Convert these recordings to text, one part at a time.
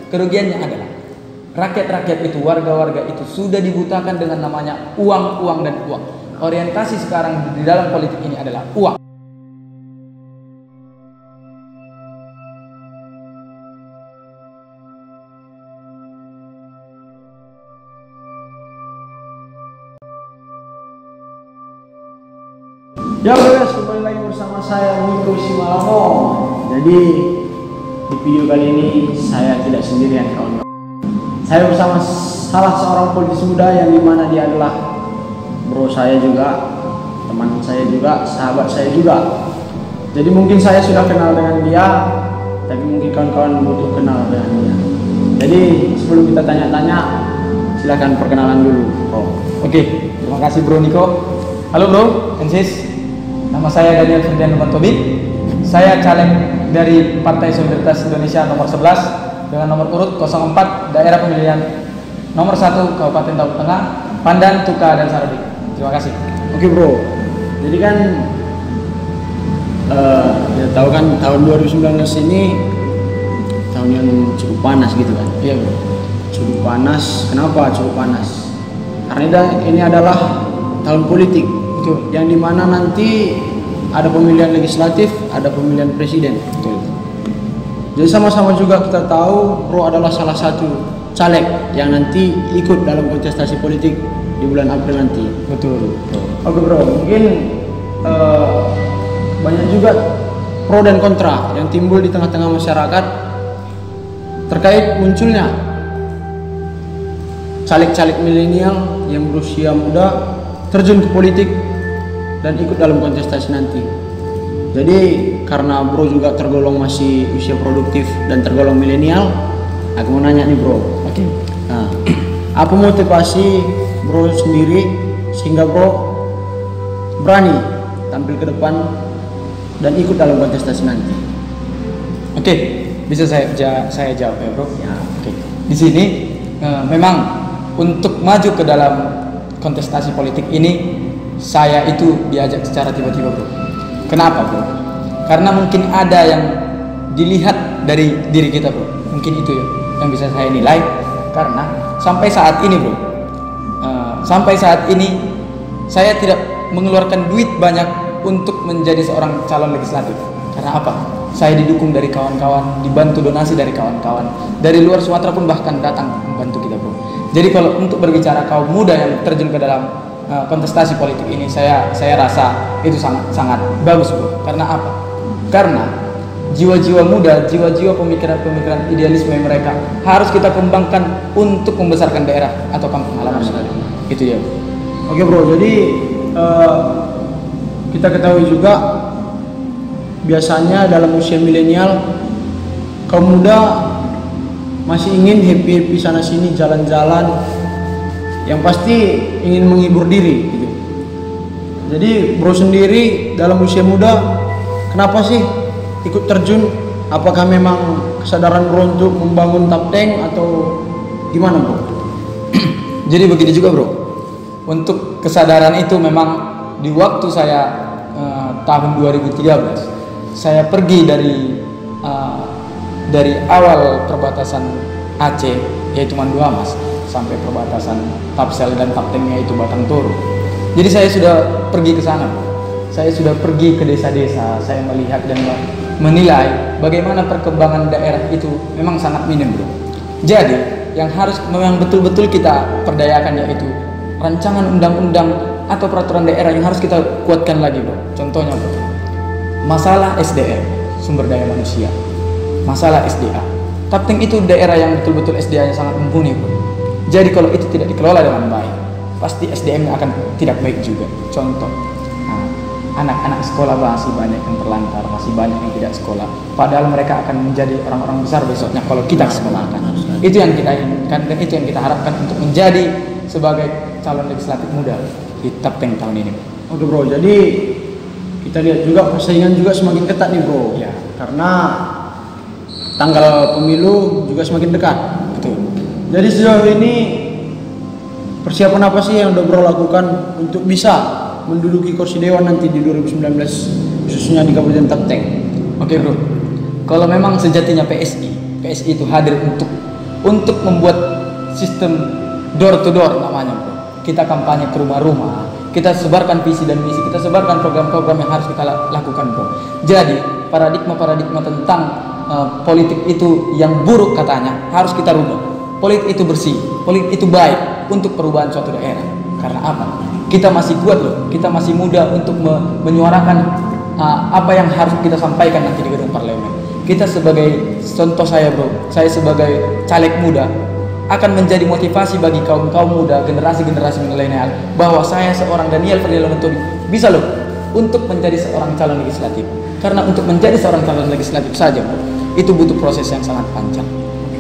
Kerugiannya adalah rakyat-rakyat itu, warga-warga itu sudah dibutakan dengan namanya uang, uang dan uang. Orientasi sekarang di dalam politik ini adalah uang. Ya guys, kembali lagi bersama saya Niko Simalamo. Jadi di video kali ini saya tidak sendirian kawan-kawan. Saya bersama salah seorang politisi muda yang dimana dia adalah bro saya juga, teman saya juga, sahabat saya juga. Jadi mungkin saya sudah kenal dengan dia, tapi mungkin kawan-kawan butuh kenal dengan dia. Jadi sebelum kita tanya-tanya, silakan perkenalan dulu, bro. Oke, terima kasih Bro Niko. Halo Bro, Ensis. Nama saya Daniel Ferdian Numantobi. Saya caleg dari Partai Solidaritas Indonesia nomor 11 dengan nomor urut 04 daerah pemilihan nomor 1 Kabupaten Tahun Tengah, Pandan, Tuka, dan Sarabi. Terima kasih. Oke bro, jadi kan kita tahu kan tahun 2019 ini tahun yang cukup panas gitu kan. Iya bro. Cukup panas. Kenapa cukup panas? Karena ini adalah tahun politik. Betul. Yang dimana nanti ada pemilihan legislatif, ada pemilihan presiden. Betul. Jadi sama-sama juga kita tahu bro adalah salah satu caleg yang nanti ikut dalam kontestasi politik di bulan April nanti. Betul. Oke bro, mungkin banyak juga pro dan kontra yang timbul di tengah-tengah masyarakat terkait munculnya caleg-caleg milenial yang berusia muda terjun ke politik dan ikut dalam kontestasi nanti. Jadi karena bro juga tergolong masih usia produktif dan tergolong milenial, aku mau nanya nih bro. Oke. Nah, apa motivasi bro sendiri sehingga bro berani tampil ke depan dan ikut dalam kontestasi nanti? Oke, bisa saya jawab ya bro. Ya. Oke. Di sini memang untuk maju ke dalam kontestasi politik ini saya itu diajak secara tiba-tiba bro. Kenapa bro? Karena mungkin ada yang dilihat dari diri kita bro. Mungkin itu ya yang bisa saya nilai. Karena sampai saat ini bro, sampai saat ini saya tidak mengeluarkan duit banyak untuk menjadi seorang calon legislatif. Karena apa? Saya didukung dari kawan-kawan, dibantu donasi dari kawan-kawan dari luar Sumatera pun bahkan datang membantu kita bro. Jadi kalau untuk berbicara kaum muda yang terjun ke dalam kontestasi politik ini, saya rasa itu sangat bagus bro. Karena apa? Karena jiwa-jiwa muda, jiwa-jiwa pemikiran-pemikiran idealisme mereka harus kita kembangkan untuk membesarkan daerah atau kampung halaman. Itu ya. Oke bro, jadi kita ketahui juga biasanya dalam usia milenial kaum muda masih ingin happy sana sini, jalan-jalan, yang pasti ingin menghibur diri gitu. Jadi bro sendiri dalam usia muda kenapa sih ikut terjun? Apakah memang kesadaran bro untuk membangun Tapteng atau gimana bro? Jadi begini juga bro, untuk kesadaran itu memang di waktu saya tahun 2013 saya pergi dari awal perbatasan Aceh yaitu Manduamas sampai perbatasan Tapsel dan Taptengnya itu Batang Toru. Jadi saya sudah pergi ke sana. Saya sudah pergi ke desa-desa, saya melihat dan menilai bagaimana perkembangan daerah itu memang sangat minim bro. Jadi yang harus memang betul-betul kita perdayakan yaitu rancangan undang-undang atau peraturan daerah yang harus kita kuatkan lagi bro. Contohnya bro, masalah SDM, sumber daya manusia, masalah SDA. Tapteng itu daerah yang betul-betul SDA-nya sangat mumpuni bro. Jadi kalau itu tidak dikelola dengan baik, pasti SDM-nya akan tidak baik juga. Contoh, anak-anak sekolah masih banyak yang terlantar, masih banyak yang tidak sekolah. Padahal mereka akan menjadi orang-orang besar besoknya kalau kita sekolahkan. Itu yang kita inginkan dan itu yang kita harapkan untuk menjadi sebagai calon legislatif muda di Tapteng tahun ini. Oke bro, jadi kita lihat juga persaingan juga semakin ketat nih bro. Ya. Karena tanggal pemilu juga semakin dekat. Betul. Jadi sejauh ini persiapan apa sih yang udah bro lakukan untuk bisa menduduki kursi dewan nanti di 2019 khususnya di Kabupaten Tapteng? Oke bro, kalau memang sejatinya PSI itu hadir untuk untuk membuat sistem door to door namanya bro. Kita kampanye ke rumah-rumah, kita sebarkan visi dan misi, kita sebarkan program-program yang harus kita lakukan bro. Jadi paradigma tentang politik itu yang buruk katanya harus kita rubah. Politik itu bersih, politik itu baik untuk perubahan suatu daerah. Karena apa? Kita masih kuat loh, kita masih muda untuk menyuarakan apa yang harus kita sampaikan nanti di gedung parlemen. Kita sebagai contoh saya bro, saya sebagai caleg muda akan menjadi motivasi bagi kaum muda, generasi milenial, bahwa saya seorang Daniel Ferdinand Mantobi bisa loh untuk menjadi seorang calon legislatif. Karena untuk menjadi seorang calon legislatif saja bro, itu butuh proses yang sangat panjang.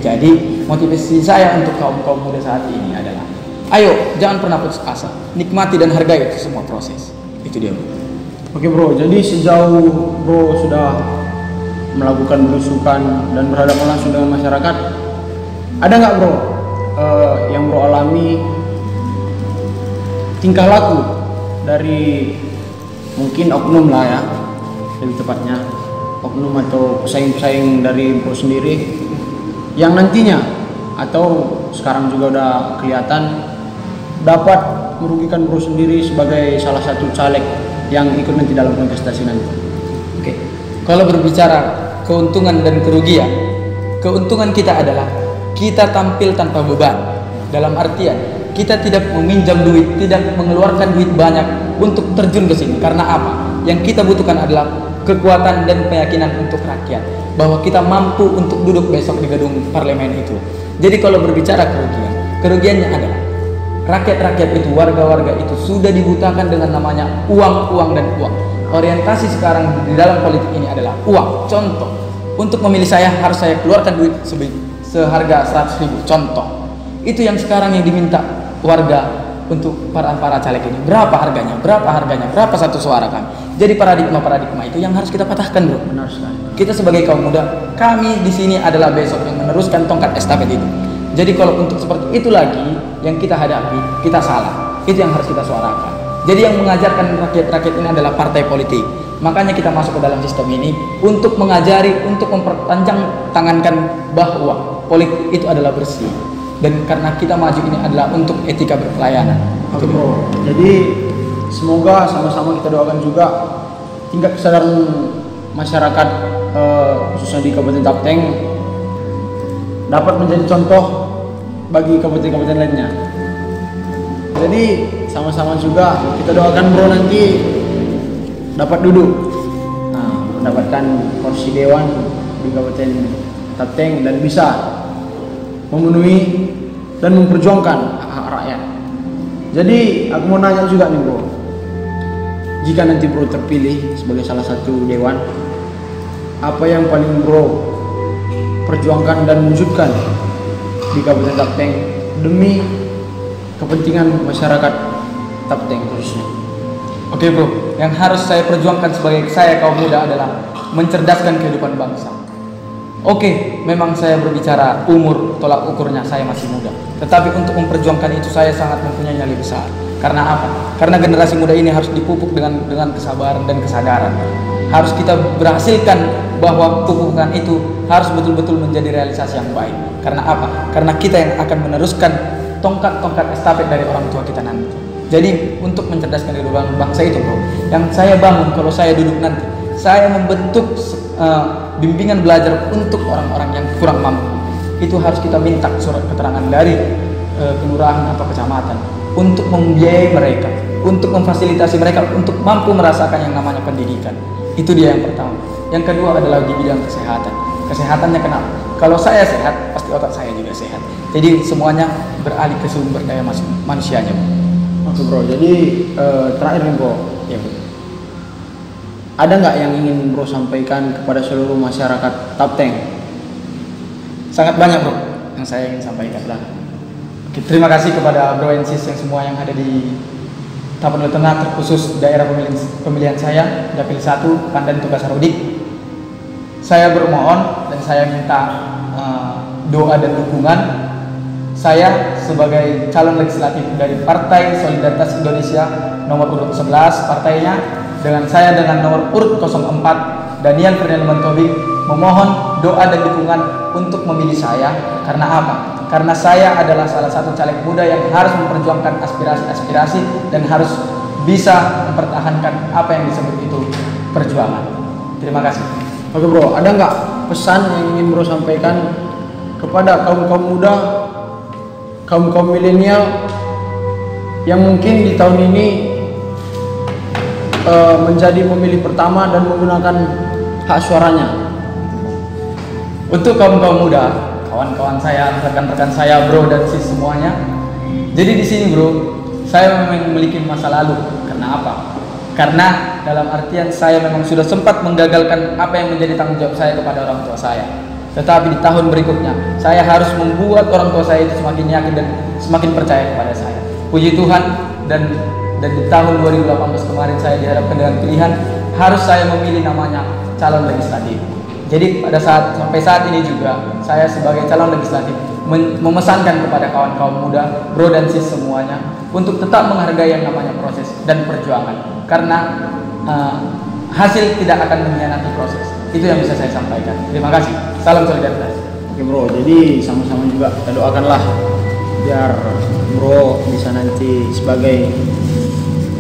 Jadi motivasi saya untuk kaum muda saat ini adalah, ayo jangan pernah putus asa, nikmati dan hargai itu semua proses. Itu dia bro. Oke bro, jadi sejauh bro sudah melakukan belusukan dan berhadapan langsung dengan masyarakat, ada nggak bro yang bro alami tingkah laku dari mungkin oknum lah ya, lebih tepatnya oknum atau pesaing-pesaing dari bro sendiri yang nantinya atau sekarang juga udah kelihatan dapat merugikan bro sendiri sebagai salah satu caleg yang ikut nanti dalam kontestasi nanti? Oke, kalau berbicara keuntungan dan kerugian, keuntungan kita adalah kita tampil tanpa beban. Dalam artian kita tidak meminjam duit, tidak mengeluarkan duit banyak untuk terjun ke sini. Karena apa? Yang kita butuhkan adalah kekuatan dan keyakinan untuk rakyat bahwa kita mampu untuk duduk besok di gedung parlemen itu. Jadi kalau berbicara kerugiannya adalah rakyat itu, warga-warga itu sudah dibutakan dengan namanya uang dan uang. Orientasi sekarang di dalam politik ini adalah uang. Contoh, untuk memilih saya harus saya keluarkan duit seharga 100.000. Contoh, itu yang sekarang yang diminta warga untuk para caleg ini. Berapa harganya? Berapa satu suara kan? Jadi paradigma itu yang harus kita patahkan bro. Benar sekali. Kita sebagai kaum muda, kami di sini adalah besok yang meneruskan tongkat estafet itu. Jadi kalau untuk seperti itu lagi yang kita hadapi, kita salah. Itu yang harus kita suarakan. Jadi yang mengajarkan rakyat ini adalah partai politik. Makanya kita masuk ke dalam sistem ini untuk mengajari, untuk memperpanjang tangankan bahwa politik itu adalah bersih. Dan karena kita maju ini adalah untuk etika berpelayanan. Oke bro. Jadi semoga sama-sama kita doakan juga tingkat kesadaran masyarakat khususnya di Kabupaten Tapteng dapat menjadi contoh bagi kabupaten-kabupaten lainnya. Jadi sama-sama juga kita doakan bro nanti dapat duduk, mendapatkan kursi dewan di Kabupaten Tapteng dan bisa memenuhi dan memperjuangkan hak rakyat. Jadi aku mau nanya juga nih bro, jika nanti bro terpilih sebagai salah satu dewan, apa yang paling bro perjuangkan dan wujudkan di Kabupaten Tapteng demi kepentingan masyarakat Tapteng khususnya? Oke bro, yang harus saya perjuangkan sebagai saya kaum muda adalah mencerdaskan kehidupan bangsa. Oke, memang saya berbicara umur, tolak ukurnya saya masih muda. Tetapi untuk memperjuangkan itu saya sangat mempunyai nyali besar. Karena apa? Karena generasi muda ini harus dipupuk dengan kesabaran dan kesadaran. Harus kita berhasilkan bahwa pupukan itu harus betul-betul menjadi realisasi yang baik. Karena apa? Karena kita yang akan meneruskan tongkat estafet dari orang tua kita nanti. Jadi untuk mencerdaskan kehidupan bangsa itu bro, yang saya bangun kalau saya duduk nanti, saya membentuk bimbingan belajar untuk orang-orang yang kurang mampu. Itu harus kita minta surat keterangan dari kelurahan atau kecamatan untuk membiayai mereka, untuk memfasilitasi mereka untuk mampu merasakan yang namanya pendidikan. Itu dia yang pertama. Yang kedua adalah di bidang kesehatan. Kesehatannya kenapa? Kalau saya sehat, pasti otak saya juga sehat. Jadi semuanya beralih ke sumber daya manusianya. Oke bro, jadi terakhir nih bro, Ya bro. ada nggak yang ingin bro sampaikan kepada seluruh masyarakat Tapteng? Sangat banyak bro yang saya ingin sampaikan lah. Oke, terima kasih kepada bro and sis yang semua yang ada di Tapanuli Tengah, terkhusus daerah pemilihan saya, Dapil 1, Pandan Tugas Sarodik. Saya bermohon dan saya minta doa dan dukungan. Saya sebagai calon legislatif dari Partai Solidaritas Indonesia nomor urut 11 partainya, dengan nomor urut 04 Daniel Ferdinand Mantobi memohon doa dan dukungan untuk memilih saya. Karena apa? Karena saya adalah salah satu caleg muda yang harus memperjuangkan aspirasi-aspirasi dan harus bisa mempertahankan apa yang disebut itu perjuangan. Terima kasih. Oke bro, ada nggak pesan yang ingin bro sampaikan kepada kaum muda, kaum milenial yang mungkin di tahun ini menjadi pemilih pertama dan menggunakan hak suaranya? Untuk kaum muda, kawan-kawan saya, rekan-rekan saya, bro dan sis semuanya. Jadi di sini bro, saya memang memiliki masa lalu. Karena apa? Karena dalam artian saya memang sudah sempat menggagalkan apa yang menjadi tanggung jawab saya kepada orang tua saya. Tetapi di tahun berikutnya, saya harus membuat orang tua saya itu semakin yakin dan semakin percaya kepada saya. Puji Tuhan, dan di tahun 2018 kemarin saya dihadapkan dengan pilihan harus saya memilih namanya calon legislatif. Jadi sampai saat ini juga saya sebagai calon legislatif memesankan kepada kawan-kawan muda, bro dan sis semuanya untuk tetap menghargai yang namanya proses dan perjuangan. Karena hasil tidak akan mengkhianati proses. Itu yang bisa saya sampaikan. Terima kasih. Salam solidaritas. Oke bro, jadi sama-sama juga kita doakanlah biar bro bisa nanti sebagai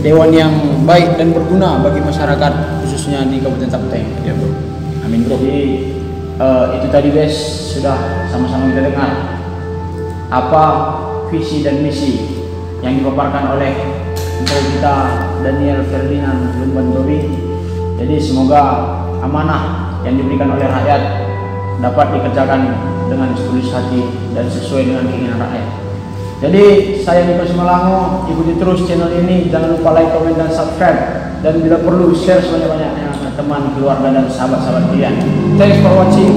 dewan yang baik dan berguna bagi masyarakat khususnya di Kabupaten Tapteng. Ya bro. Amin bro. Jadi itu tadi guys, sudah sama-sama kita dengar apa visi dan misi yang dipaparkan oleh bro kita Daniel Ferdinand Lumbantowi. Jadi semoga amanah yang diberikan oleh rakyat dapat dikerjakan dengan setulus hati dan sesuai dengan keinginan rakyat. Jadi saya Niko Simalango, ikuti terus channel ini, jangan lupa like, komen, dan subscribe, dan bila perlu share sebanyak-banyaknya ke teman, keluarga, dan sahabat-sahabat kalian. Thanks for watching.